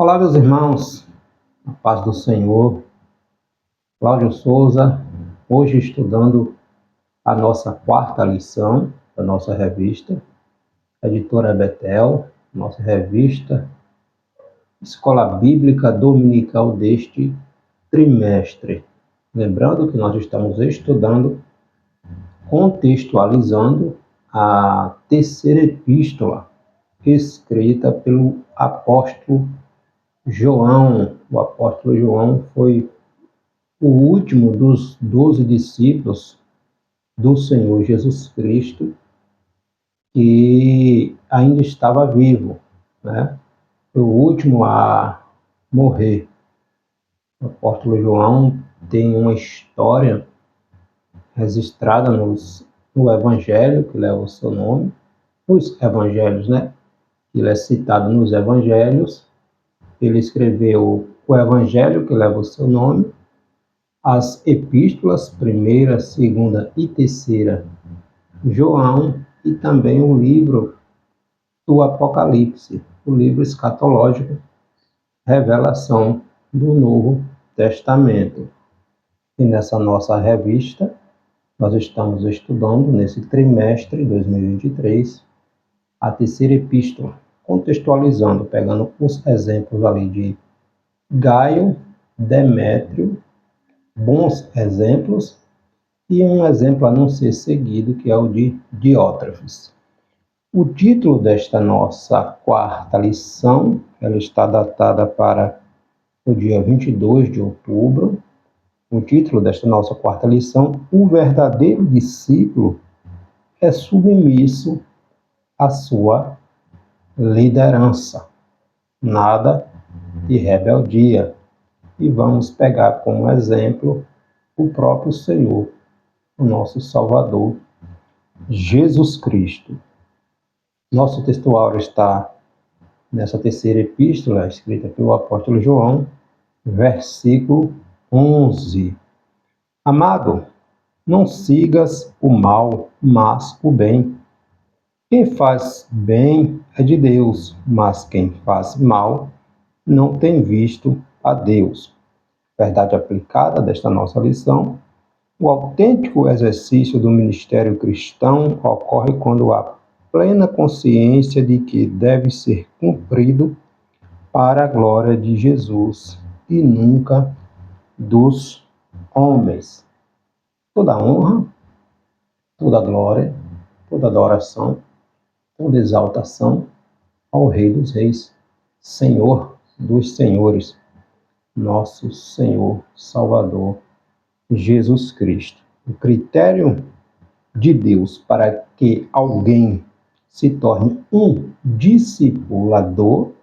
Olá, meus irmãos, a paz do Senhor. Cláudio Souza, hoje estudando a nossa quarta lição da nossa revista, editora Betel, nossa revista Escola Bíblica Dominical deste trimestre. Lembrando que nós estamos estudando, contextualizando a terceira epístola escrita pelo apóstolo João. O apóstolo João foi o último dos 12 discípulos do Senhor Jesus Cristo que ainda estava vivo, né? Foi o último a morrer. O apóstolo João tem uma história registrada no Evangelho, que leva o seu nome, os Evangelhos, né? Ele é citado nos Evangelhos. Ele escreveu o Evangelho, que leva o seu nome, as epístolas, primeira, segunda e terceira, João, e também o livro do Apocalipse, o livro escatológico, revelação do Novo Testamento. E nessa nossa revista, nós estamos estudando, nesse trimestre 2023, a terceira epístola, contextualizando, pegando os exemplos ali de Gaio, Demétrio, bons exemplos, e um exemplo a não ser seguido, que é o de Diótrefes. O título desta nossa quarta lição, ela está datada para o dia 22 de outubro. O título desta nossa quarta lição: o verdadeiro discípulo é submisso à sua liderança. Nada de rebeldia. E vamos pegar como exemplo o próprio Senhor, o nosso Salvador, Jesus Cristo. Nosso textuário está nessa terceira epístola, escrita pelo apóstolo João, versículo 11. Amado, não sigas o mal, mas o bem. Quem faz bem é de Deus, mas quem faz mal não tem visto a Deus. Verdade aplicada desta nossa lição: o autêntico exercício do ministério cristão ocorre quando há plena consciência de que deve ser cumprido para a glória de Jesus e nunca dos homens. Toda honra, toda glória, toda adoração, toda exaltação ao Rei dos Reis, Senhor dos Senhores, nosso Senhor Salvador, Jesus Cristo. O critério de Deus para que alguém se torne um discipulador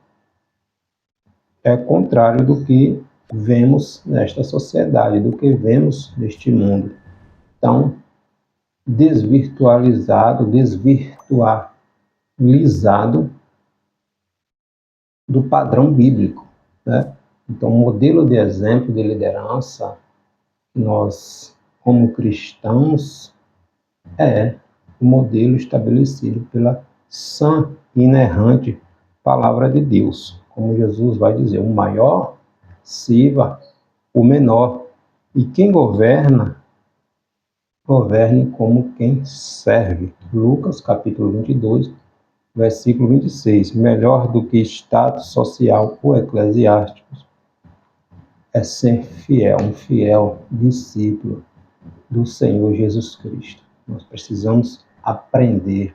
é contrário do que vemos nesta sociedade, do que vemos neste mundo tão desvirtualizado do padrão bíblico, né? Então, o modelo de exemplo de liderança, nós, como cristãos, é o modelo estabelecido pela sã e inerrante palavra de Deus. Como Jesus vai dizer, o maior sirva o menor, e quem governa, governe como quem serve. Lucas, capítulo 22, versículo 26. Melhor do que status social ou eclesiástico é ser fiel, um fiel discípulo do Senhor Jesus Cristo. Nós precisamos aprender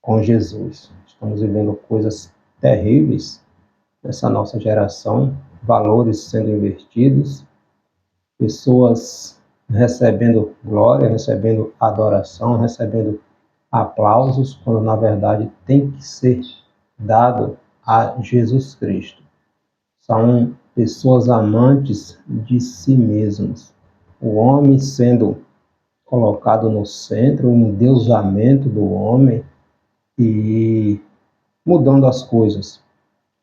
com Jesus. Estamos vivendo coisas terríveis nessa nossa geração, valores sendo invertidos, pessoas recebendo glória, recebendo adoração, recebendo aplausos, quando na verdade tem que ser dado a Jesus Cristo. São pessoas amantes de si mesmos. O homem sendo colocado no centro, o endeusamento do homem e mudando as coisas.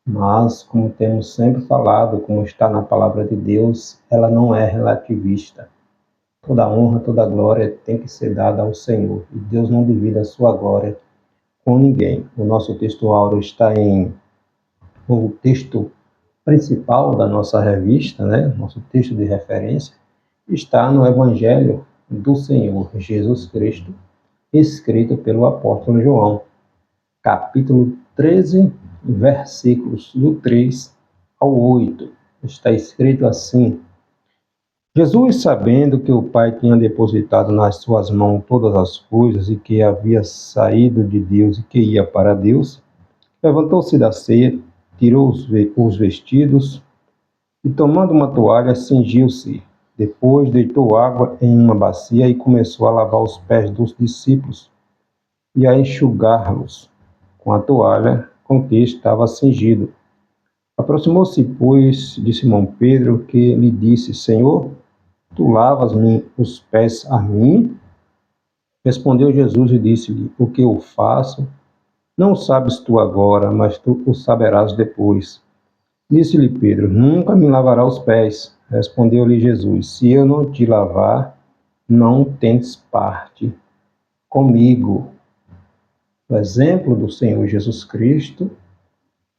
Mas, como temos sempre falado, como está na palavra de Deus, ela não é relativista. Toda honra, toda glória tem que ser dada ao Senhor. E Deus não divide a sua glória com ninguém. O nosso texto áureo está o texto principal da nossa revista, né, nosso texto de referência, está no Evangelho do Senhor Jesus Cristo, escrito pelo apóstolo João, capítulo 13, versículos do 3 ao 8. Está escrito assim: Jesus, sabendo que o Pai tinha depositado nas suas mãos todas as coisas e que havia saído de Deus e que ia para Deus, levantou-se da ceia, tirou os vestidos e, tomando uma toalha, cingiu-se. Depois deitou água em uma bacia e começou a lavar os pés dos discípulos e a enxugá-los com a toalha com que estava cingido. Aproximou-se, pois, de Simão Pedro, que lhe disse: Senhor, tu lavas-me os pés a mim? Respondeu Jesus e disse-lhe: O que eu faço, não sabes tu agora, mas tu o saberás depois. Disse-lhe Pedro: Nunca me lavará os pés. Respondeu-lhe Jesus: Se eu não te lavar, não tens parte comigo. O exemplo do Senhor Jesus Cristo,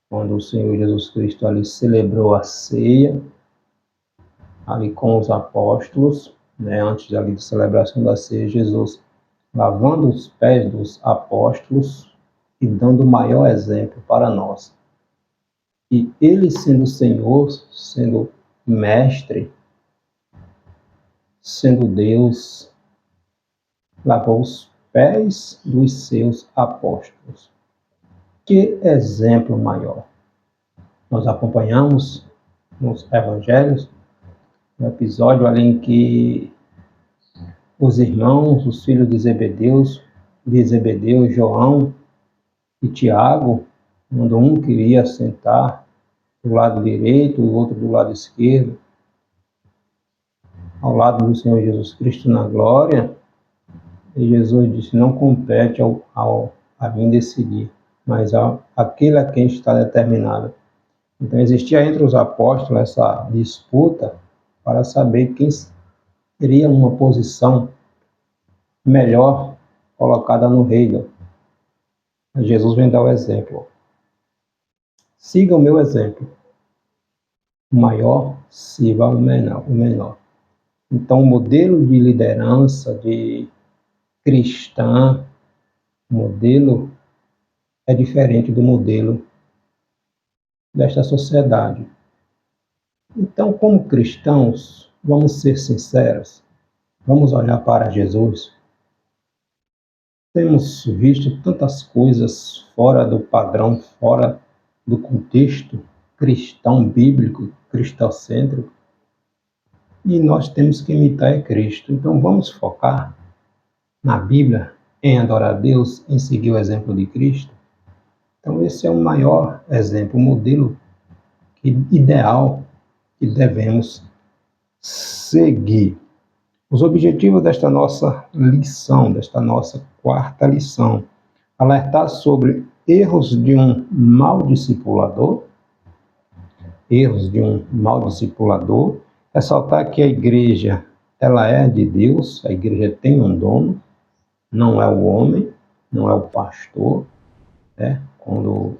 quando o Senhor Jesus Cristo ali celebrou a ceia, ali com os apóstolos, né, antes ali da celebração da ceia, Jesus lavando os pés dos apóstolos e dando o maior exemplo para nós. E ele sendo Senhor, sendo mestre, sendo Deus, lavou os pés dos seus apóstolos. Que exemplo maior! Nós acompanhamos nos evangelhos um episódio ali em que os irmãos, os filhos de Zebedeu, João e Tiago, quando um queria sentar do lado direito e o outro do lado esquerdo, ao lado do Senhor Jesus Cristo na glória, e Jesus disse: não compete a mim decidir, mas aquele a quem está determinado. Então existia entre os apóstolos essa disputa para saber quem teria uma posição melhor colocada no reino. Jesus vem dar o exemplo. Siga o meu exemplo. O maior sirva o menor. Então, o modelo de liderança, de cristã, o modelo é diferente do modelo desta sociedade. Então, como cristãos, vamos ser sinceros, vamos olhar para Jesus. Temos visto tantas coisas fora do padrão, fora do contexto cristão bíblico, cristocêntrico, e nós temos que imitar Cristo. Então vamos focar na Bíblia, em adorar a Deus, em seguir o exemplo de Cristo. Então esse é o maior exemplo, o modelo ideal que devemos seguir. Os objetivos desta nossa lição, desta nossa quarta lição: alertar sobre erros de um mau discipulador, ressaltar que a igreja ela é de Deus, a igreja tem um dono, não é o homem, não é o pastor, né? Quando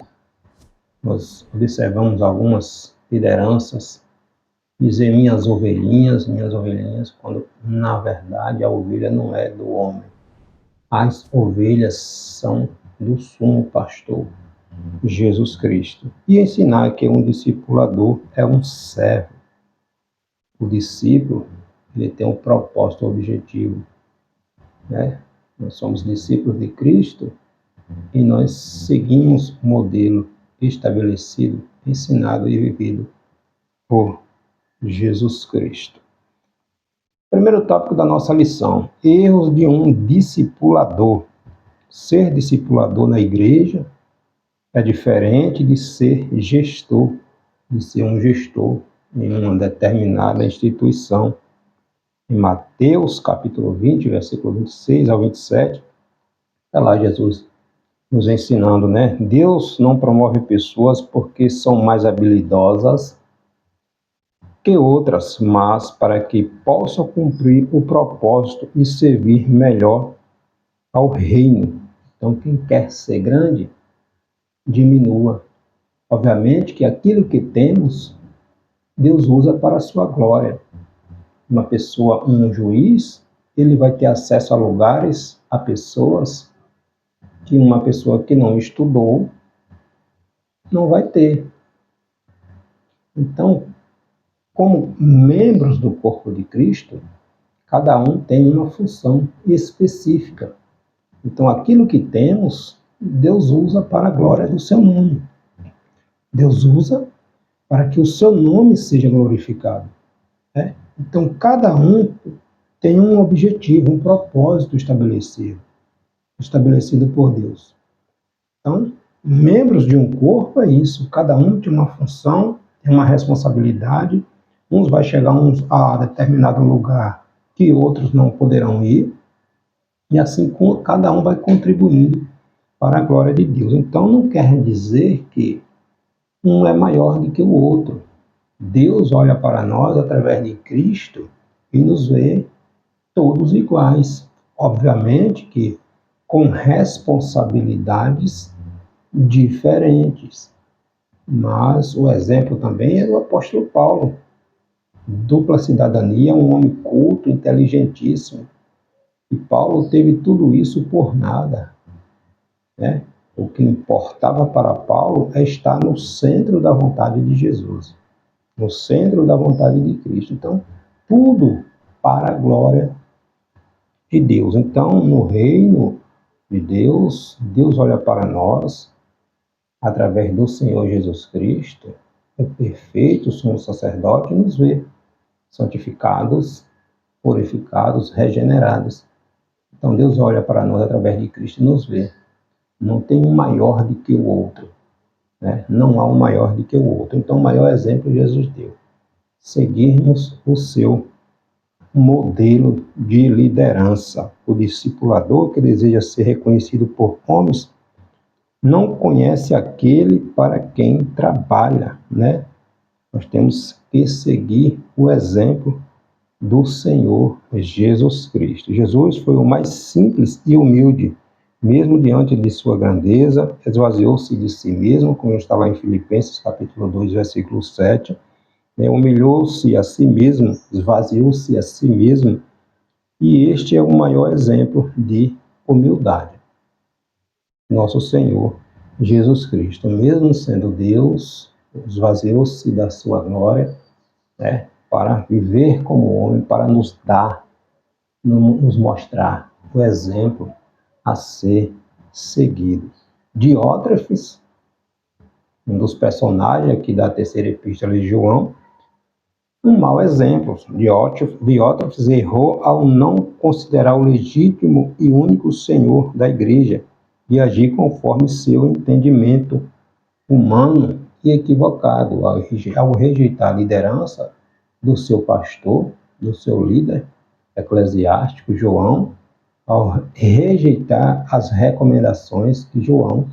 nós observamos algumas lideranças dizer minhas ovelhinhas, quando na verdade a ovelha não é do homem. As ovelhas são do sumo pastor, Jesus Cristo. E ensinar que um discipulador é um servo. O discípulo, ele tem um propósito, um objetivo, né? Nós somos discípulos de Cristo e nós seguimos o modelo estabelecido, ensinado e vivido por Jesus Cristo. Primeiro tópico da nossa lição: erros de um discipulador. Ser discipulador na igreja é diferente de ser gestor, de ser um gestor em uma determinada instituição. Em Mateus, capítulo 20, versículo 26 ao 27, está lá Jesus nos ensinando, né? Deus não promove pessoas porque são mais habilidosas que outras, mas para que possam cumprir o propósito e servir melhor ao reino. Então, quem quer ser grande, diminua. Obviamente que aquilo que temos Deus usa para a sua glória. Uma pessoa, um juiz, ele vai ter acesso a lugares, a pessoas que uma pessoa que não estudou não vai ter. Então, como membros do corpo de Cristo, cada um tem uma função específica. Então, aquilo que temos, Deus usa para a glória do seu nome. Deus usa para que o seu nome seja glorificado. Né? Então, cada um tem um objetivo, um propósito estabelecido por Deus. Então, membros de um corpo é isso, cada um tem uma função, tem uma responsabilidade. Uns vai chegar a determinado lugar que outros não poderão ir, e assim cada um vai contribuindo para a glória de Deus. Então, não quer dizer que um é maior do que o outro. Deus olha para nós através de Cristo e nos vê todos iguais. Obviamente que com responsabilidades diferentes. Mas o exemplo também é do apóstolo Paulo. Dupla cidadania, um homem culto, inteligentíssimo. E Paulo teve tudo isso por nada. Né? O que importava para Paulo é estar no centro da vontade de Jesus, no centro da vontade de Cristo. Então, tudo para a glória de Deus. Então, no reino de Deus, Deus olha para nós através do Senhor Jesus Cristo, o perfeito sumo sacerdote, nos vê santificados, purificados, regenerados. Então, Deus olha para nós através de Cristo e nos vê. Não tem um maior do que o outro. Né? Não há um maior do que o outro. Então, o maior exemplo Jesus deu. Seguirmos o seu modelo de liderança. O discipulador que deseja ser reconhecido por homens não conhece aquele para quem trabalha, né? Nós temos que seguir o exemplo do Senhor Jesus Cristo. Jesus foi o mais simples e humilde. Mesmo diante de sua grandeza, esvaziou-se de si mesmo, como está lá em Filipenses capítulo 2, versículo 7. Humilhou-se a si mesmo, esvaziou-se a si mesmo, e este é o maior exemplo de humildade. Nosso Senhor Jesus Cristo, mesmo sendo Deus, esvaziou-se da sua glória, né, para viver como homem, para nos dar, nos mostrar o exemplo a ser seguido. Diótrefes, um dos personagens aqui da terceira epístola de João, um mau exemplo. Diótrefes errou ao não considerar o legítimo e único Senhor da igreja e agir conforme seu entendimento humano e equivocado, ao rejeitar a liderança do seu pastor, do seu líder eclesiástico, João, ao rejeitar as recomendações que João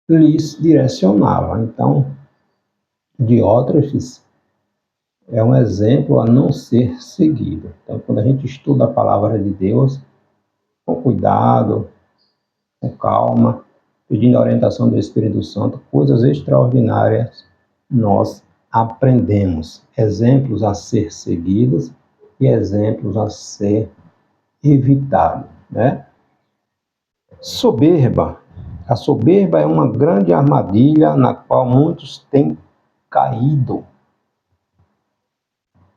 lhes direcionava. Então, Diótrefes é um exemplo a não ser seguido. Então, quando a gente estuda a palavra de Deus, com cuidado, com calma, pedindo a orientação do Espírito Santo, coisas extraordinárias nós aprendemos. Exemplos a ser seguidos e exemplos a ser evitados, né? Soberba. A soberba é uma grande armadilha na qual muitos têm caído.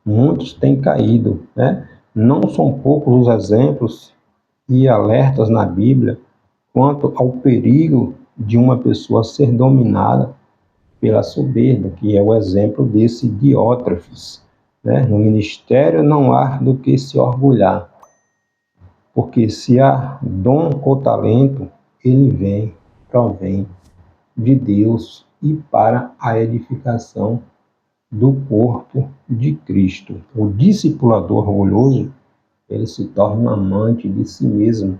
Muitos têm caído, né? Não são poucos os exemplos e alertas na Bíblia quanto ao perigo de uma pessoa ser dominada pela soberba, que é o exemplo desse Diótrefes, né? No ministério não há do que se orgulhar, porque se há dom ou talento, ele provém de Deus e para a edificação do corpo de Cristo. O discipulador orgulhoso, ele se torna um amante de si mesmo.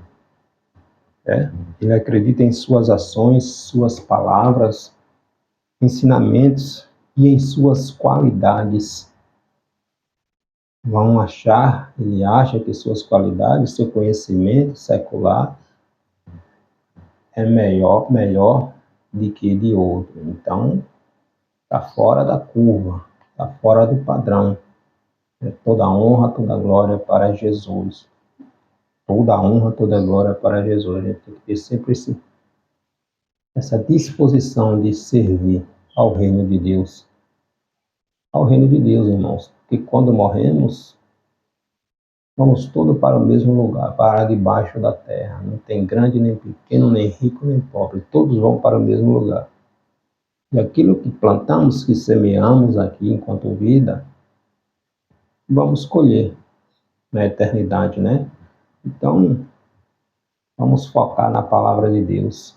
Ele acredita em suas ações, suas palavras, ensinamentos e em suas qualidades. Ele acha que suas qualidades, seu conhecimento secular é melhor do que de outro. Então, está fora da curva, está fora do padrão. Toda honra, toda glória para Jesus. Toda honra, toda glória para Jesus. A gente tem que ter sempre essa disposição de servir ao reino de Deus. Ao reino de Deus, irmãos. Porque quando morremos, vamos todos para o mesmo lugar, para debaixo da terra. Não tem grande nem pequeno, nem rico nem pobre. Todos vão para o mesmo lugar. E aquilo que plantamos, que semeamos aqui enquanto vida, vamos colher na eternidade, né? Então, vamos focar na palavra de Deus,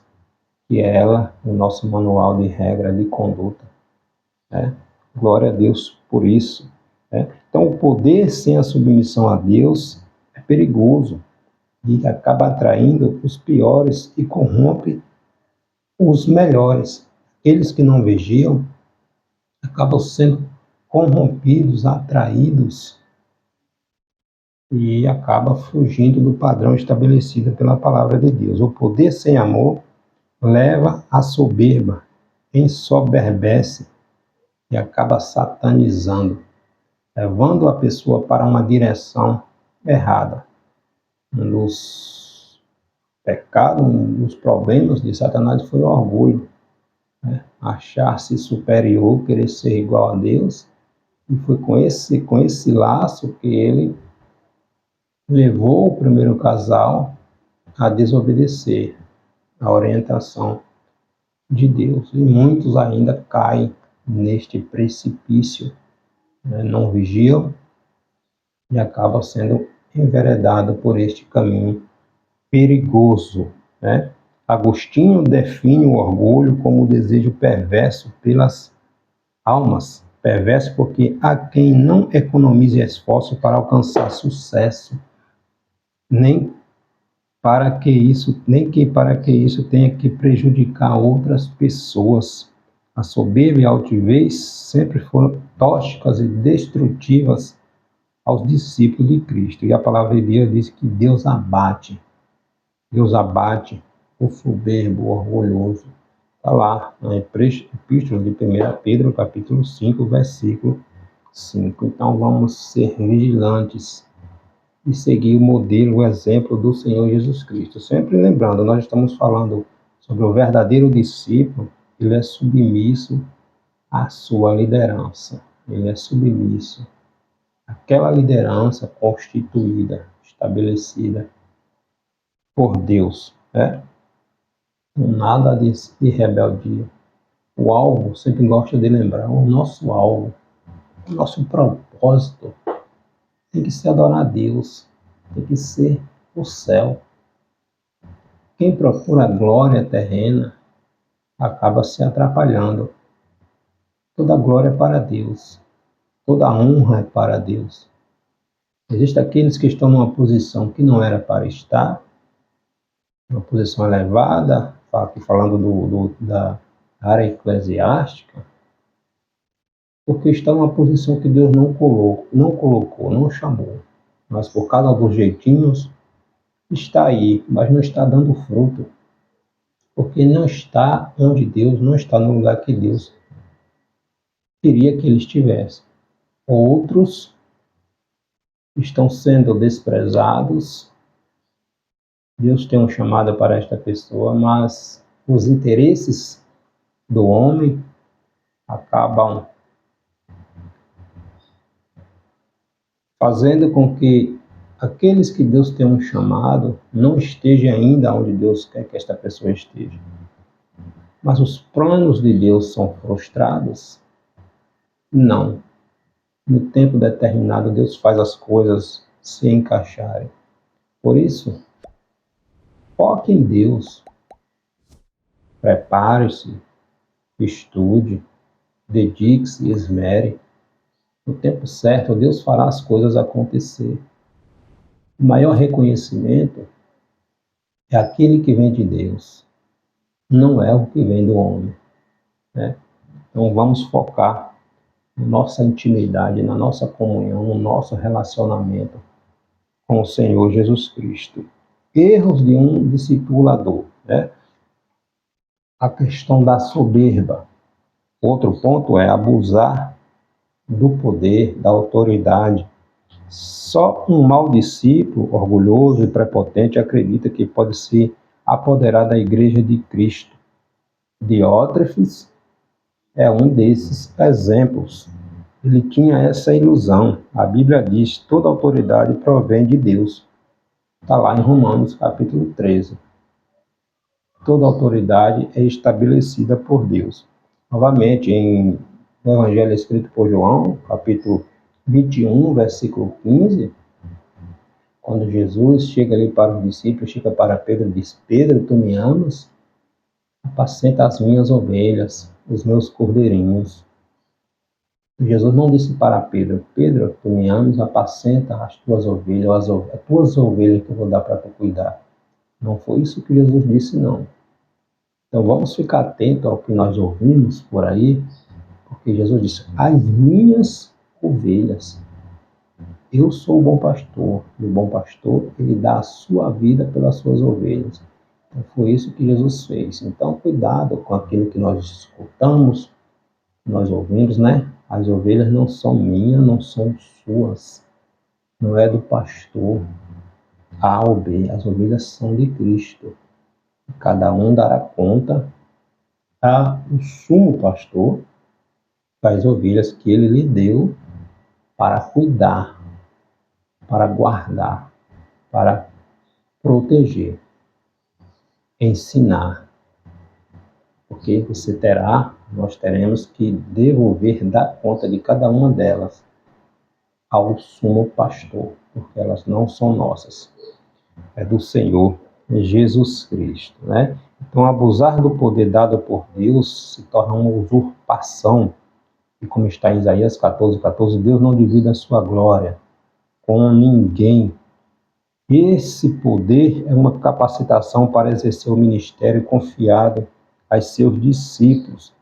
que é ela, o nosso manual de regra de conduta, né? Glória a Deus por isso, né? Então, o poder sem a submissão a Deus é perigoso e acaba atraindo os piores e corrompe os melhores. Aqueles que não vigiam acabam sendo corrompidos, atraídos e acaba fugindo do padrão estabelecido pela palavra de Deus. O poder sem amor leva à soberba, ensoberbece e acaba satanizando, levando a pessoa para uma direção errada. Um dos pecados, um dos problemas de Satanás foi o orgulho, né? Achar-se superior, querer ser igual a Deus, e foi com esse laço que ele levou o primeiro casal a desobedecer a orientação de Deus. E muitos ainda caem neste precipício, né? Não vigiam e acabam sendo enveredados por este caminho perigoso, né? Agostinho define o orgulho como o desejo perverso pelas almas. Perverso porque há quem não economize esforço para alcançar sucesso, nem para que isso tenha que prejudicar outras pessoas. A soberba e a altivez sempre foram tóxicas e destrutivas aos discípulos de Cristo. E a palavra de Deus diz que Deus abate o soberbo, o orgulhoso. Está lá na Epístola de 1 Pedro, capítulo 5, versículo 5. Então vamos ser vigilantes e seguir o modelo, o exemplo do Senhor Jesus Cristo. Sempre lembrando, nós estamos falando sobre o verdadeiro discípulo, ele é submisso à sua liderança. Ele é submisso àquela liderança constituída, estabelecida por Deus, né? Nada de rebeldia. O alvo, sempre gosto de lembrar, o nosso alvo, o nosso propósito tem que ser adorar a Deus, tem que ser o céu. Quem procura glória terrena acaba se atrapalhando. Toda glória é para Deus, toda honra é para Deus. Existem aqueles que estão numa posição que não era para estar, uma posição elevada, aqui falando da área eclesiástica, porque está numa posição que Deus não colocou, não chamou, mas por causa dos jeitinhos, está aí, mas não está dando fruto, porque não está onde Deus, não está no lugar que Deus queria que ele estivesse. Outros estão sendo desprezados. Deus tem um chamado para esta pessoa, mas os interesses do homem acabam fazendo com que aqueles que Deus tem um chamado não estejam ainda onde Deus quer que esta pessoa esteja. Mas os planos de Deus são frustrados? Não. No tempo determinado, Deus faz as coisas se encaixarem. Por isso, foque em Deus. Prepare-se, estude, dedique-se e esmere. No tempo certo, Deus fará as coisas acontecer. O maior reconhecimento é aquele que vem de Deus, não é o que vem do homem, né? Então vamos focar na nossa intimidade, na nossa comunhão, no nosso relacionamento com o Senhor Jesus Cristo. Erros de um discipulador, né? A questão da soberba. Outro ponto é abusar do poder, da autoridade. Só um mau discípulo, orgulhoso e prepotente, acredita que pode se apoderar da igreja de Cristo. Diótrefes é um desses exemplos. Ele tinha essa ilusão. A Bíblia diz: toda autoridade provém de Deus. Está lá em Romanos capítulo 13. Toda autoridade é estabelecida por Deus. Novamente, no Evangelho escrito por João, capítulo 21, versículo 15, quando Jesus chega ali para os discípulos, chega para Pedro e diz: Pedro, tu me amas? Apacenta as minhas ovelhas, os meus cordeirinhos. Jesus não disse para Pedro: Pedro, tu me amas? Apacenta as tuas ovelhas, as tuas ovelhas que eu vou dar para tu cuidar. Não foi isso que Jesus disse, não. Então vamos ficar atentos ao que nós ouvimos por aí, porque Jesus disse: as minhas ovelhas. Eu sou o bom pastor, e o bom pastor, ele dá a sua vida pelas suas ovelhas. Então foi isso que Jesus fez. Então cuidado com aquilo que nós escutamos, que nós ouvimos, né? As ovelhas não são minhas, não são suas. Não é do pastor A ou B. As ovelhas são de Cristo. Cada um dará conta ao sumo pastor das ovelhas que ele lhe deu para cuidar, para guardar, para proteger, ensinar. Porque nós teremos que devolver, dar conta de cada uma delas ao sumo pastor, porque elas não são nossas, é do Senhor Jesus Cristo, né? Então, abusar do poder dado por Deus se torna uma usurpação, e como está em Isaías 14, Deus não divide a sua glória com ninguém. Esse poder é uma capacitação para exercer o ministério confiado aos seus discípulos.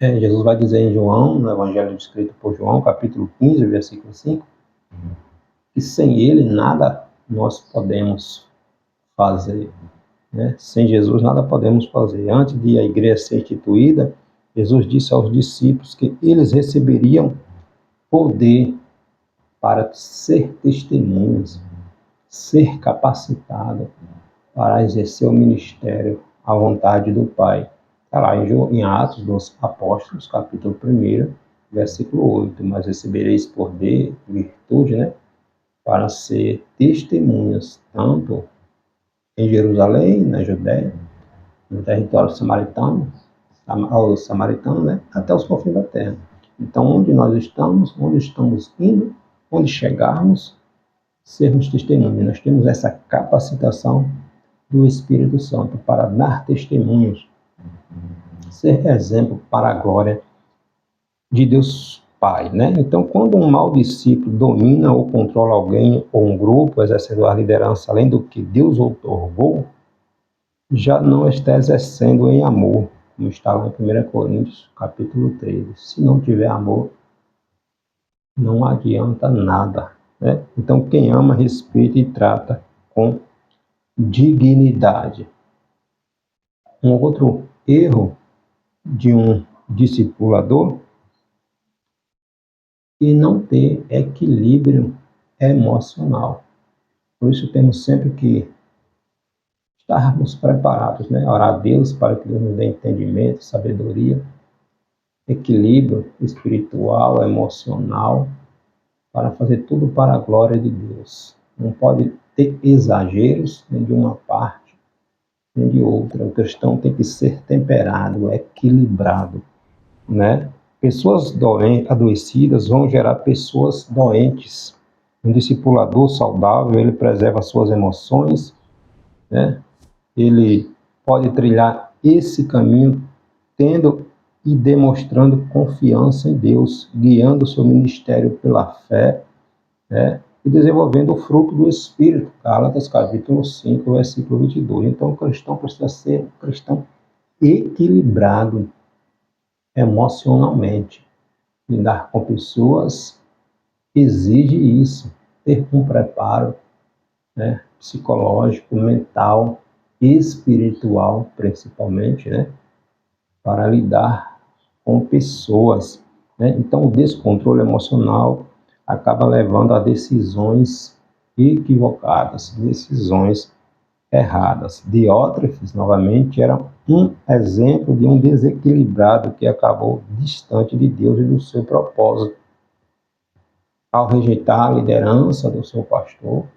Jesus vai dizer em João, no Evangelho escrito por João, capítulo 15, versículo 5, que sem ele nada nós podemos fazer. Né? Sem Jesus nada podemos fazer. Antes de a igreja ser instituída, Jesus disse aos discípulos que eles receberiam poder para ser testemunhas, ser capacitado para exercer o ministério à vontade do Pai. Está lá em Atos dos Apóstolos, capítulo 1, versículo 8. Mas recebereis poder, virtude, né, para ser testemunhas, tanto em Jerusalém, na Judéia, no território samaritano, né, até os confins da terra. Então, onde nós estamos, onde estamos indo, onde chegarmos, sermos testemunhas. Nós temos essa capacitação do Espírito Santo para dar testemunhos, ser exemplo para a glória de Deus Pai, né? Então, quando um mau discípulo domina ou controla alguém ou um grupo, exercendo a liderança além do que Deus outorgou, já não está exercendo em amor, como está lá em 1 Coríntios, capítulo 13. Se não tiver amor, não adianta nada, né? Então, quem ama, respeita e trata com dignidade. Um outro erro de um discipulador é não ter equilíbrio emocional. Por isso temos sempre que estarmos preparados, né? Orar a Deus para que Deus nos dê entendimento, sabedoria, equilíbrio espiritual, emocional, para fazer tudo para a glória de Deus. Não pode ter exageros nem de uma parte, nem de outra. O cristão tem que ser temperado, equilibrado, né? Pessoas adoecidas vão gerar pessoas doentes. Um discipulador saudável, ele preserva suas emoções, né? Ele pode trilhar esse caminho tendo e demonstrando confiança em Deus, guiando o seu ministério pela fé, né? E desenvolvendo o fruto do Espírito. Gálatas capítulo 5, versículo 22. Então o cristão precisa ser um cristão equilibrado emocionalmente. Lidar com pessoas exige isso, ter um preparo, né, psicológico, mental, espiritual, principalmente, né, para lidar com pessoas, né? Então, o descontrole emocional acaba levando a decisões equivocadas, decisões erradas. Diótrefes, novamente, era um exemplo de um desequilibrado que acabou distante de Deus e do seu propósito. Ao rejeitar a liderança do seu pastor,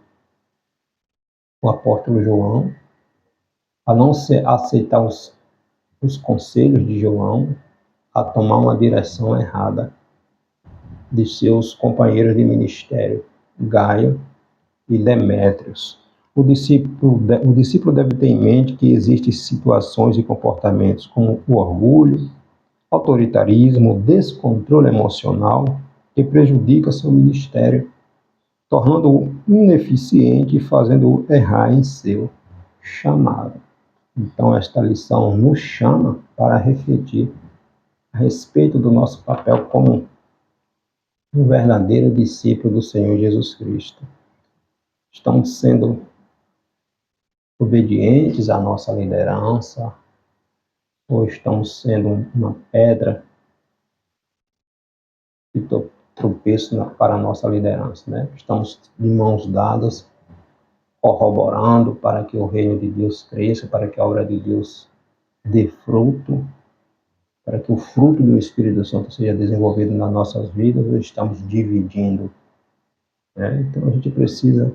o apóstolo João, a não aceitar os conselhos de João, a tomar uma direção errada de seus companheiros de ministério, Gaio e Demétrios. O discípulo deve ter em mente que existem situações e comportamentos como o orgulho, autoritarismo, descontrole emocional que prejudica seu ministério, tornando-o ineficiente e fazendo-o errar em seu chamado. Então, esta lição nos chama para refletir a respeito do nosso papel como um verdadeiro discípulo do Senhor Jesus Cristo. Estamos sendo obedientes à nossa liderança, ou estamos sendo uma pedra de tropeço para a nossa liderança, né? Estamos de mãos dadas, corroborando para que o reino de Deus cresça, para que a obra de Deus dê fruto, para que o fruto do Espírito Santo seja desenvolvido nas nossas vidas, ou estamos dividindo, né? Então a gente precisa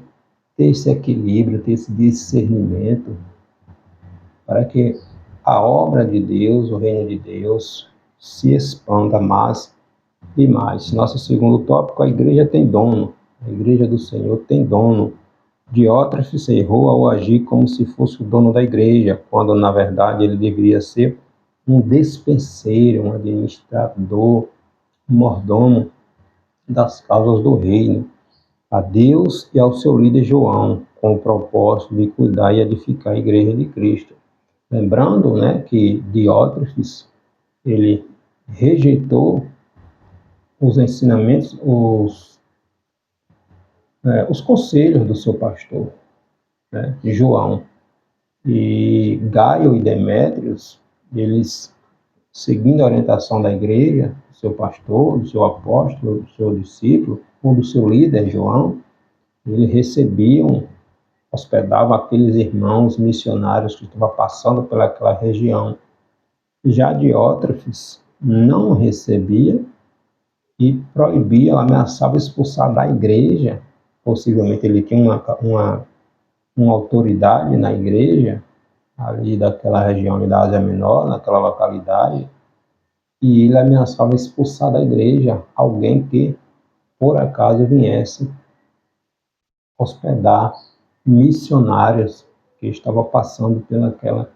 ter esse equilíbrio, ter esse discernimento, para que a obra de Deus, o reino de Deus, se expanda mais e mais. Nosso segundo tópico, a igreja tem dono. A igreja do Senhor tem dono. Diótrefes errou ao agir como se fosse o dono da igreja, quando na verdade ele deveria ser um despenseiro, um administrador, um mordomo das causas do reino, a Deus e ao seu líder João, com o propósito de cuidar e edificar a igreja de Cristo. Lembrando, né, que Diótrefes, ele rejeitou os ensinamentos, os conselhos do seu pastor, né, João. E Gaio e Demétrios, eles, seguindo a orientação da igreja, do seu pastor, do seu apóstolo, do seu discípulo, ou do seu líder, João, eles hospedavam aqueles irmãos missionários que estavam passando pelaquela região. Já Diótrefes não recebia e proibia, ameaçava expulsar da igreja. Possivelmente ele tinha uma autoridade na igreja, ali daquela região ali da Ásia Menor, naquela localidade, e ele ameaçava expulsar da igreja alguém que, por acaso, viesse hospedar missionários que estavam passando pelaquela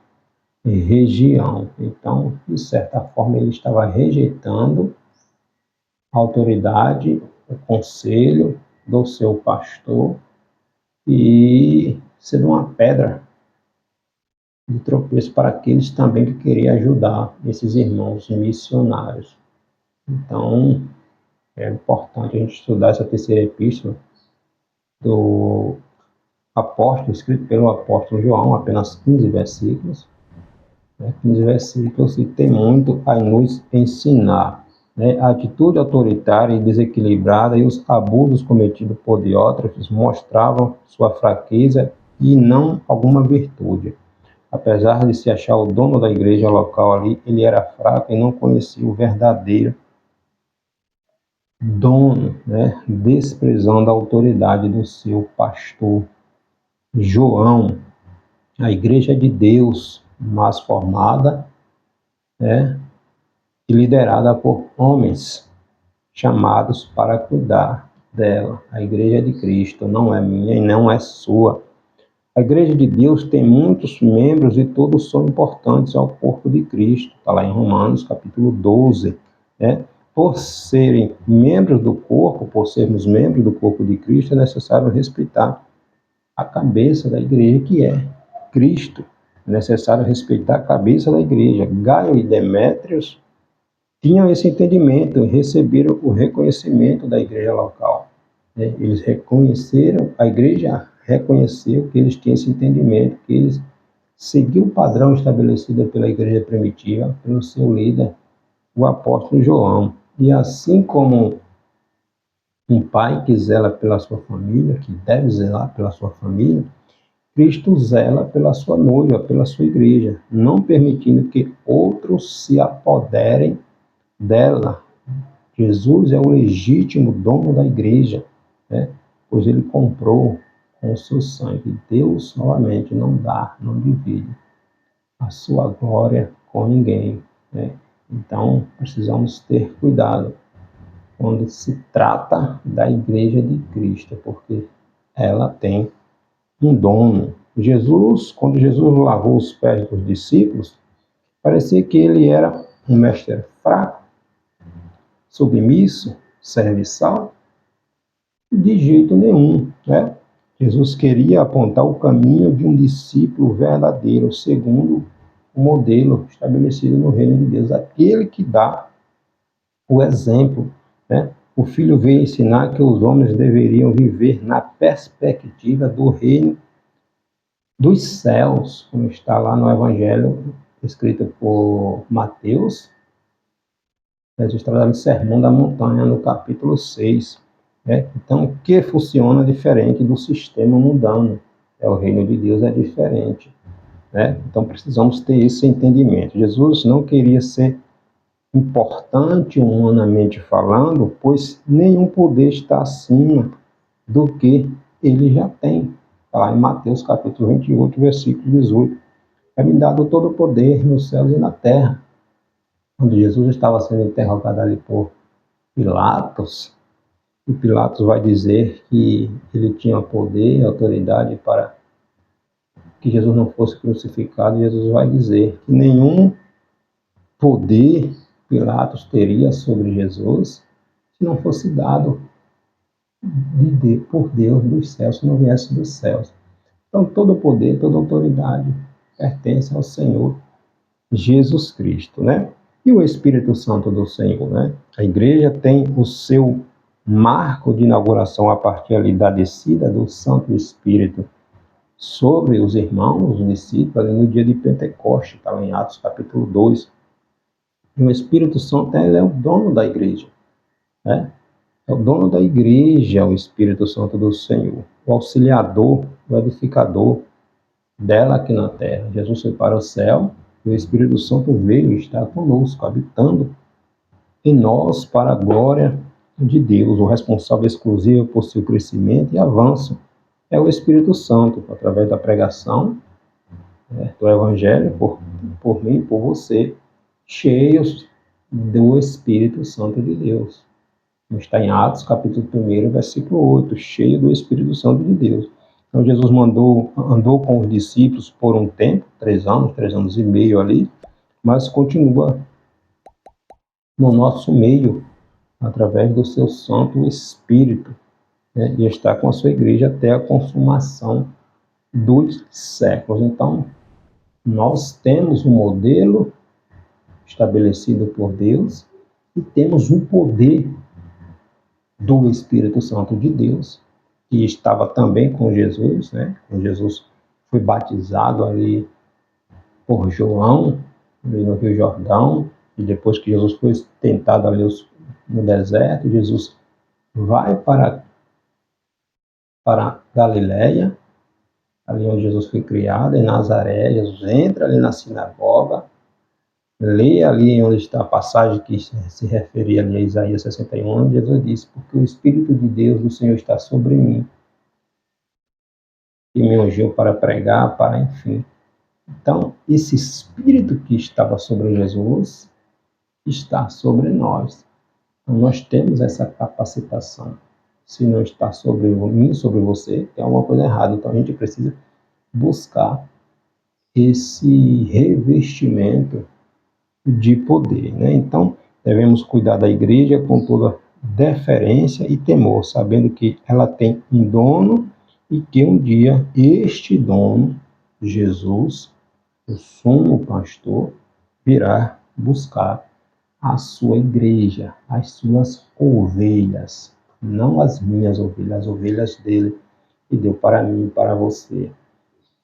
região. Então, de certa forma, ele estava rejeitando a autoridade, o conselho do seu pastor e sendo uma pedra de tropeço para aqueles também que queriam ajudar esses irmãos missionários. Então, é importante a gente estudar essa terceira epístola do apóstolo, escrito pelo apóstolo João, apenas 15 versículos. 15 versículos e tem muito a nos ensinar. A atitude autoritária e desequilibrada e os abusos cometidos por Diótrefes mostravam sua fraqueza e não alguma virtude. Apesar de se achar o dono da igreja local ali, ele era fraco e não conhecia o verdadeiro dono, desprezando a autoridade do seu pastor João. A igreja de Deus, mas formada, e liderada por homens chamados para cuidar dela. A igreja de Cristo não é minha e não é sua. A igreja de Deus tem muitos membros e todos são importantes ao corpo de Cristo. Está lá em Romanos, capítulo 12. Por serem membros do corpo, por sermos membros do corpo de Cristo, é necessário respeitar a cabeça da igreja, que é Cristo. É necessário respeitar a cabeça da igreja. Gaio e Demétrios tinham esse entendimento e receberam o reconhecimento da igreja local. Eles reconheceram, a igreja reconheceu que eles tinham esse entendimento, que eles seguiam o padrão estabelecido pela igreja primitiva, pelo seu líder, o apóstolo João. E assim como um pai que zela pela sua família, que deve zelar pela sua família, Cristo zela pela sua noiva, pela sua igreja, não permitindo que outros se apoderem dela. Jesus é o legítimo dono da igreja, né? Pois ele comprou com o seu sangue. Deus, novamente, não dá, não divide a sua glória com ninguém, né? Então, precisamos ter cuidado quando se trata da igreja de Cristo, porque ela tem um dono. Quando Jesus lavou os pés dos discípulos, parecia que ele era um mestre fraco, submisso, serviçal. De jeito nenhum, né? Jesus queria apontar o caminho de um discípulo verdadeiro, segundo o modelo estabelecido no reino de Deus, aquele que dá o exemplo, né? O Filho veio ensinar que os homens deveriam viver na perspectiva do reino dos céus, como está lá no Evangelho escrito por Mateus, registrado no Sermão da Montanha, no capítulo 6. Né? Então, o que funciona diferente do sistema mundano? O reino de Deus é diferente. Né? Então, precisamos ter esse entendimento. Jesus não queria ser importante humanamente falando, pois nenhum poder está acima do que ele já tem. Está lá em Mateus capítulo 28, versículo 18. É-me dado todo o poder nos céus e na terra. Quando Jesus estava sendo interrogado ali por Pilatos, e Pilatos vai dizer que ele tinha poder e autoridade para que Jesus não fosse crucificado, e Jesus vai dizer que nenhum poder Pilatos teria sobre Jesus se não fosse dado por Deus dos céus, se não viesse dos céus. Então, todo poder, toda autoridade pertence ao Senhor Jesus Cristo, né? E o Espírito Santo do Senhor, né? A igreja tem o seu marco de inauguração a partir ali da descida do Santo Espírito sobre os irmãos, os discípulos, ali no dia de Pentecostes, está lá em Atos capítulo 2. E o Espírito Santo é o dono da igreja, né? É o dono da igreja, o Espírito Santo do Senhor, o auxiliador, o edificador dela aqui na terra. Jesus foi para o céu e o Espírito Santo veio e está conosco, habitando em nós para a glória de Deus. O responsável exclusivo por seu crescimento e avanço é o Espírito Santo, através da pregação, né, do Evangelho, por mim, por você, cheios do Espírito Santo de Deus. Está em Atos, capítulo 1, versículo 8, cheio do Espírito Santo de Deus. Então, Jesus andou com os discípulos por um tempo, 3 anos e meio ali, mas continua no nosso meio, através do seu Santo Espírito, né, e está com a sua igreja até a consumação dos séculos. Então, nós temos um modelo estabelecido por Deus e temos o poder do Espírito Santo de Deus, que estava também com Jesus, né? Quando Jesus foi batizado ali por João, ali no Rio Jordão, e depois que Jesus foi tentado ali no deserto, Jesus vai para Galiléia, ali onde Jesus foi criado, em Nazaré. Jesus entra ali na sinagoga, lê ali onde está a passagem que se referia ali a Isaías 61, onde Jesus disse: porque o Espírito de Deus, do Senhor, está sobre mim, e me ungiu para pregar, para enfim. Então, esse Espírito que estava sobre Jesus está sobre nós. Então, nós temos essa capacitação. Se não está sobre mim, sobre você, tem alguma coisa errada. Então, a gente precisa buscar esse revestimento de poder, né? Então, devemos cuidar da igreja com toda deferência e temor, sabendo que ela tem um dono e que um dia este dono, Jesus, o sumo pastor, virá buscar a sua igreja, as suas ovelhas, não as minhas ovelhas, as ovelhas dele, que deu para mim e para você.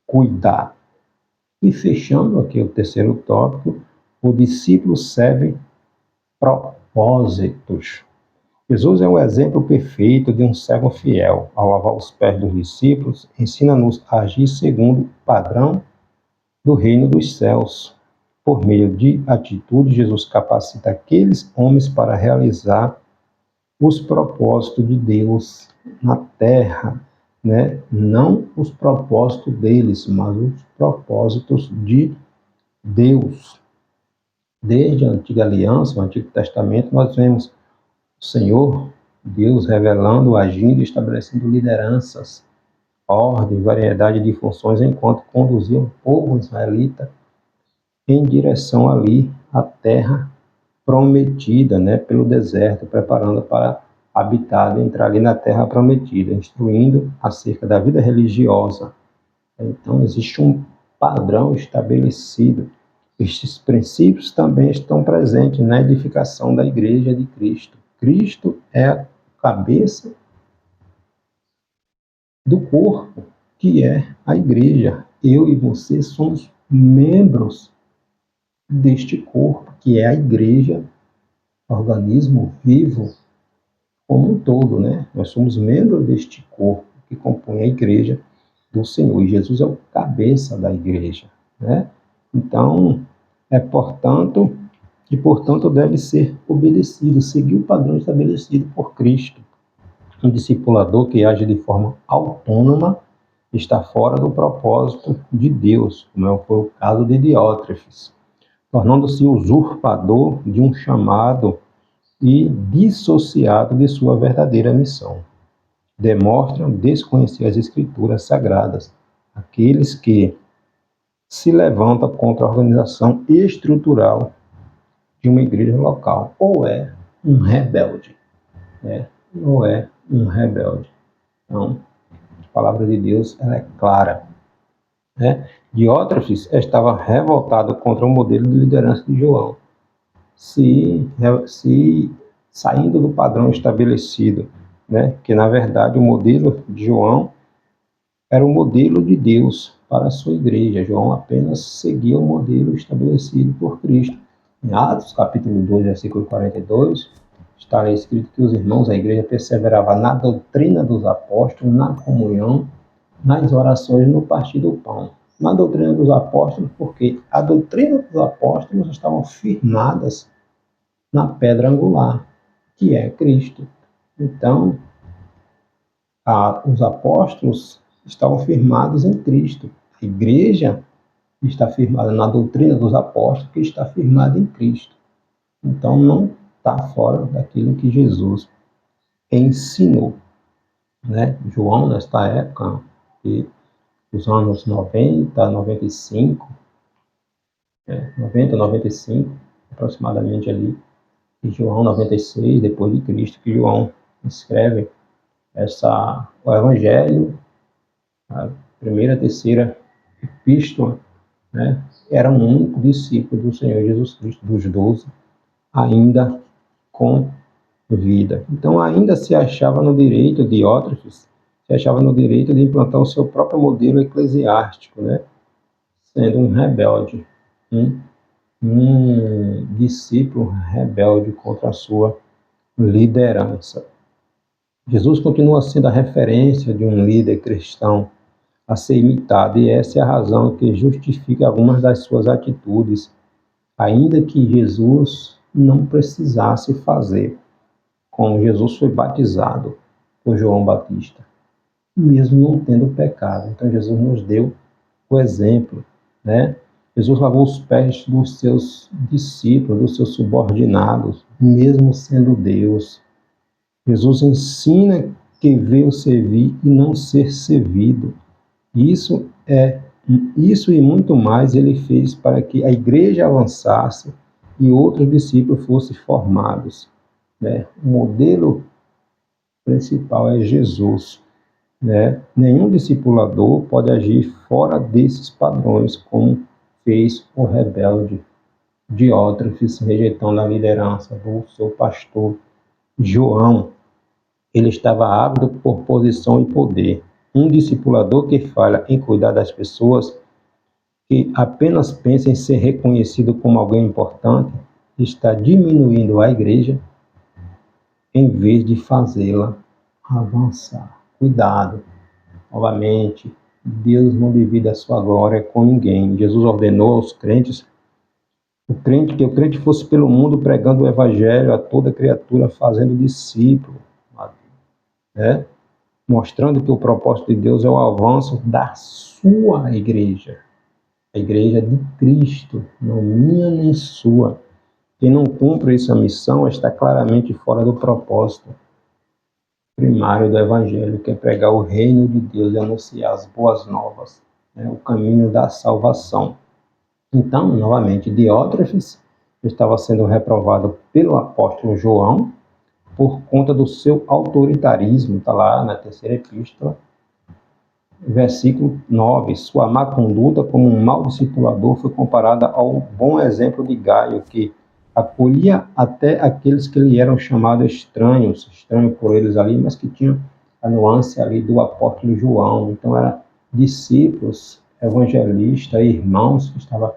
Cuidar. E fechando aqui o terceiro tópico, o discípulo serve propósitos. Jesus é um exemplo perfeito de um servo fiel. Ao lavar os pés dos discípulos, ensina-nos a agir segundo o padrão do reino dos céus. Por meio de atitude, Jesus capacita aqueles homens para realizar os propósitos de Deus na terra, né? Não os propósitos deles, mas os propósitos de Deus. Desde a antiga aliança, o Antigo Testamento, nós vemos o Senhor, Deus, revelando, agindo e estabelecendo lideranças, ordem, variedade de funções, enquanto conduzia o povo israelita em direção ali à terra prometida, né, pelo deserto, preparando para habitar e entrar ali na terra prometida, instruindo acerca da vida religiosa. Então, existe um padrão estabelecido. Estes princípios também estão presentes na edificação da Igreja de Cristo. Cristo é a cabeça do corpo, que é a Igreja. Eu e você somos membros deste corpo, que é a Igreja, organismo vivo como um todo, né? Nós somos membros deste corpo que compõe a Igreja do Senhor. E Jesus é o cabeça da Igreja, né? Então, portanto deve ser obedecido, seguir o padrão estabelecido por Cristo. Um discipulador que age de forma autônoma está fora do propósito de Deus, como foi o caso de Diótrefes, tornando-se usurpador de um chamado e dissociado de sua verdadeira missão. Demonstram desconhecer as Escrituras Sagradas, aqueles que se levantam contra a organização estrutural de uma igreja local, ou é um rebelde, né? Ou é um rebelde. Então, a palavra de Deus ela é clara, né? Diótrefes estava revoltado contra o modelo de liderança de João, se saindo do padrão estabelecido, né? Que na verdade o modelo de João era o modelo de Deus para a sua igreja. João apenas seguia o modelo estabelecido por Cristo. Em Atos, capítulo 2, versículo 42, está escrito que os irmãos da igreja perseveravam na doutrina dos apóstolos, na comunhão, nas orações e no partir do pão. Na doutrina dos apóstolos, porque a doutrina dos apóstolos estavam firmadas na pedra angular, que é Cristo. Então, os apóstolos estavam firmados em Cristo. A igreja está firmada na doutrina dos apóstolos, que está firmada em Cristo. Então, não está fora daquilo que Jesus ensinou, né? João, nesta época, dos anos 90, 95, 90, 95, aproximadamente ali, e João 96, depois de Cristo, que João escreve o Evangelho, a primeira, terceira epístola, né? Era um único discípulo do Senhor Jesus Cristo, dos 12, ainda com vida. Então, ainda se achava no direito de Diótrefes, se achava no direito de implantar o seu próprio modelo eclesiástico, né? Sendo um rebelde, um discípulo rebelde contra a sua liderança. Jesus continua sendo a referência de um líder cristão a ser imitado, e essa é a razão que justifica algumas das suas atitudes, ainda que Jesus não precisasse fazer, como Jesus foi batizado por João Batista, mesmo não tendo pecado. Então Jesus nos deu o exemplo, né? Jesus lavou os pés dos seus discípulos, dos seus subordinados, mesmo sendo Deus. Jesus ensina que veio servir e não ser servido. Isso e muito mais ele fez para que a igreja avançasse e outros discípulos fossem formados, né? O modelo principal é Jesus, né? Nenhum discipulador pode agir fora desses padrões, como fez o rebelde Diótrefes, rejeitando a liderança do seu pastor João. Ele estava ávido por posição e poder. Um discipulador que falha em cuidar das pessoas, que apenas pensa em ser reconhecido como alguém importante, está diminuindo a igreja em vez de fazê-la avançar. Cuidado, novamente, Deus não divide a sua glória com ninguém. Jesus ordenou aos crentes que o crente fosse pelo mundo pregando o evangelho a toda criatura, fazendo discípulo, né? Mostrando que o propósito de Deus é o avanço da sua igreja, a igreja de Cristo, não minha nem sua. Quem não cumpre essa missão está claramente fora do propósito primário do evangelho, que é pregar o reino de Deus e anunciar as boas novas, né? O caminho da salvação. Então, novamente, Diótrefes estava sendo reprovado pelo apóstolo João por conta do seu autoritarismo. Está lá na terceira epístola, versículo 9. Sua má conduta como um mau discipulador foi comparada ao bom exemplo de Gaio, que acolhia até aqueles que lhe eram chamados estranhos, estranho por eles ali, mas que tinham a nuance ali do apóstolo João. Então, eram discípulos, evangelistas, irmãos que estavam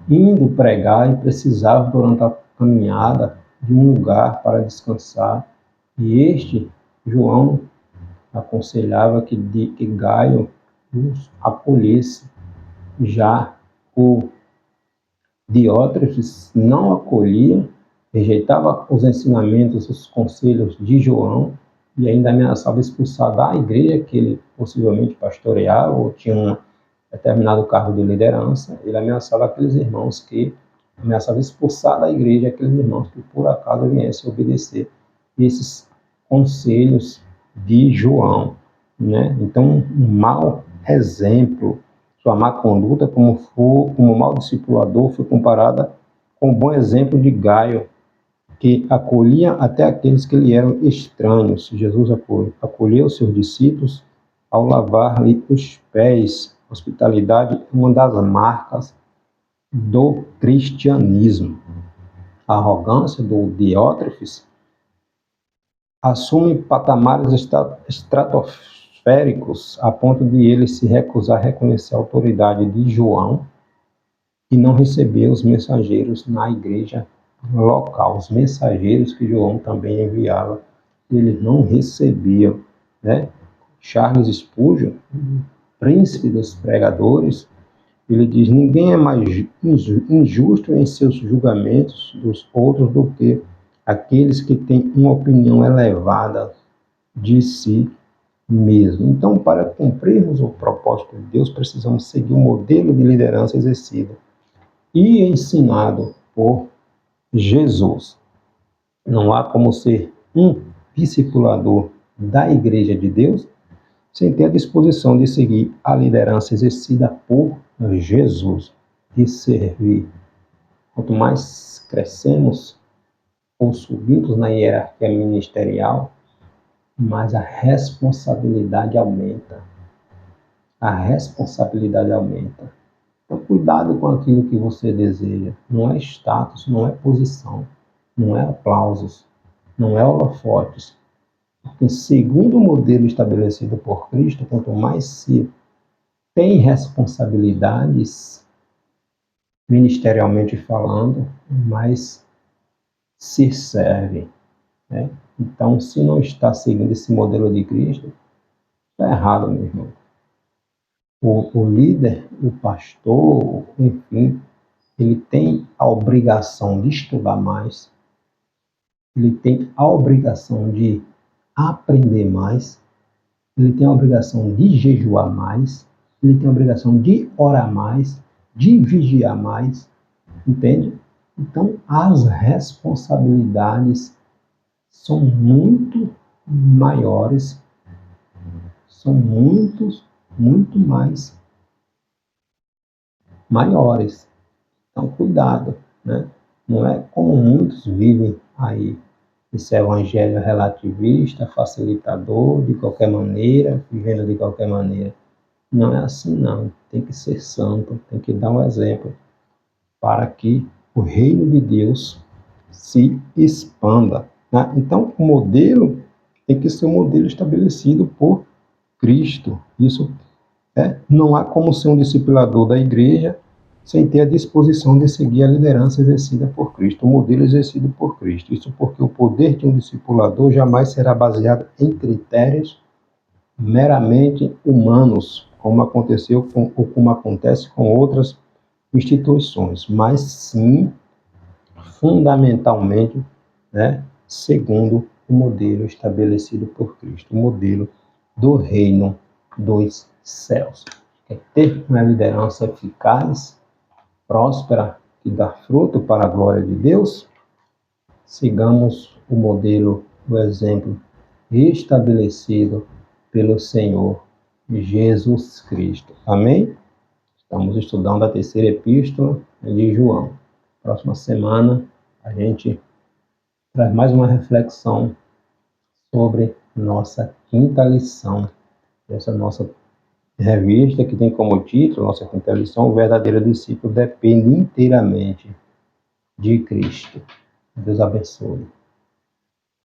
indo pregar e precisavam, durante a caminhada, de um lugar para descansar. E este, João, aconselhava que Gaio os acolhesse. Já o Diótrefes não acolhia, rejeitava os ensinamentos, os conselhos de João e ainda ameaçava expulsar da igreja que ele possivelmente pastoreava ou tinha um determinado cargo de liderança. Ele ameaçava aqueles irmãos ameaçava expulsar da igreja aqueles irmãos que por acaso viessem obedecer esses conselhos de João, né? Então, um mau exemplo, sua má conduta como mau discipulador foi comparada com o bom exemplo de Gaio, que acolhia até aqueles que lhe eram estranhos. Jesus acolheu seus discípulos ao lavar-lhe os pés. Hospitalidade é uma das marcas do cristianismo. A arrogância do Diótrefes assume patamares estratosféricos a ponto de ele se recusar a reconhecer a autoridade de João e não receber os mensageiros na igreja local. Os mensageiros que João também enviava, eles não recebiam, né? Charles Spurgeon, príncipe dos pregadores, ele diz: ninguém é mais injusto em seus julgamentos dos outros do que aqueles que têm uma opinião elevada de si mesmo. Então, para cumprirmos o propósito de Deus, precisamos seguir o modelo de liderança exercido e ensinado por Jesus. Não há como ser um discipulador da Igreja de Deus sem ter a disposição de seguir a liderança exercida por Jesus e servir. Quanto mais crescemos ou subimos na hierarquia ministerial, mais a responsabilidade aumenta. A responsabilidade aumenta. Então, cuidado com aquilo que você deseja. Não é status, não é posição, não é aplausos, não é holofotes. Porque, segundo o modelo estabelecido por Cristo, quanto mais se tem responsabilidades, ministerialmente falando, mais se serve, né? Então, se não está seguindo esse modelo de Cristo, está errado, meu irmão. O líder, o pastor, enfim, ele tem a obrigação de estudar mais, ele tem a obrigação de aprender mais, ele tem a obrigação de jejuar mais, ele tem a obrigação de orar mais, de vigiar mais, entende? Então, as responsabilidades são muito maiores, são muito mais maiores. Então, cuidado, né? Não é como muitos vivem aí, esse evangelho relativista, facilitador, de qualquer maneira, vivendo de qualquer maneira. Não é assim, não. Tem que ser santo, tem que dar um exemplo para que o reino de Deus se expanda, né? Então, o modelo tem que ser um modelo estabelecido por Cristo. Isso não há como ser um discipulador da igreja sem ter a disposição de seguir a liderança exercida por Cristo, o modelo exercido por Cristo. Isso porque o poder de um discipulador jamais será baseado em critérios meramente humanos, como aconteceu ou como acontece com outras instituições, mas sim, fundamentalmente, né, segundo o modelo estabelecido por Cristo, o modelo do reino dos céus. Quer ter uma liderança eficaz, próspera, que dá fruto para a glória de Deus? Sigamos o modelo, o exemplo estabelecido pelo Senhor Jesus Cristo. Amém? Estamos estudando a terceira epístola de João. Próxima semana a gente traz mais uma reflexão sobre nossa quinta lição. Essa nossa revista que tem como título, nossa quinta lição, o verdadeiro discípulo depende inteiramente de Cristo. Deus abençoe.